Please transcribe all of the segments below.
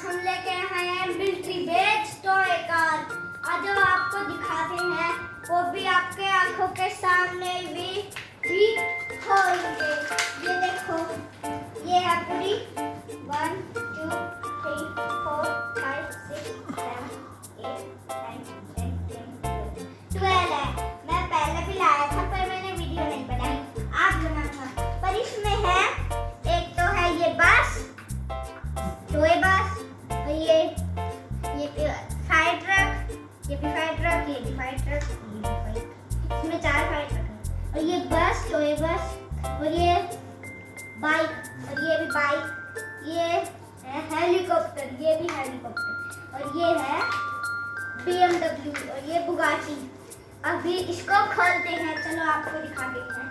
हम लेके आए हैं मिलिट्री बेस टॉय कार। आज जो आपको दिखाते हैं वो भी आपके आंखों के सामने भी होंगे। ये देखो, ये है पूरी 1 2 3 4 5 6 7 8 9 10 11 12 है। मैं पहले भी लाया था पर मैंने वीडियो नहीं बनाई, आज बनाऊंगा। पर इसमें है एक तो है ये बस, टॉय बस, और ये फायर ट्रक, ये भी फायर ट्रक, ये भी फायर ट्रक, ये भी फायर ट्रक। इसमें 4 फायर ट्रक है। और ये बस, टॉय बस, और ये बाइक, और ये भी बाइक, ये है हेलीकॉप्टर, ये भी हेलीकॉप्टर, और ये है BMW, और ये बुगाटी। अभी इसको खोलते हैं, चलो आपको दिखाते हैं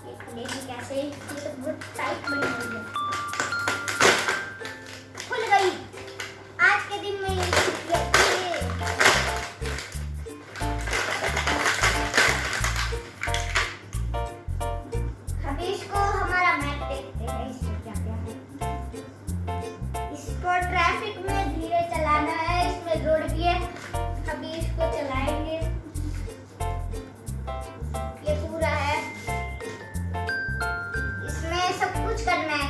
ये खुलेगी कैसे। ये तो बहुत टाइट बनी हुई है। खुल गई। आज के दिन में अभी इसको हमारा मैप देखते हैं, इसमें क्या क्या है। इसको ट्रैफिक में धीरे चलाना है, इसमें रोड भी है। अभी इसको चलाएंगे। ये पूरा है, इसमें सब कुछ करना है।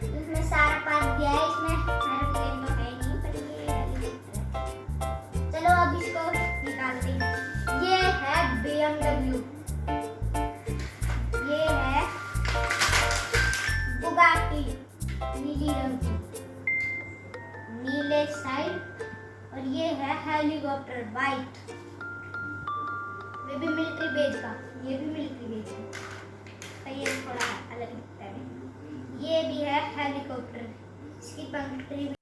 इसमें सारा पार्ट दिया है। इसमें एरोप्लेन तो है नहीं, पर ये हेलीकॉप्टर है। चलो अब इसको निकालते हैं। ये है BMW, ये है बुगाटी नीली रंग की, नीले साइड, और ये है हेलीकॉप्टर वाइट, ये भी मिलिट्री बेस का, ये भी मिलिट्री बेस का, ये थोड़ा अलग दिखता है। ये भी है हेलीकॉप्टर, इसकी पंखुड़ी भी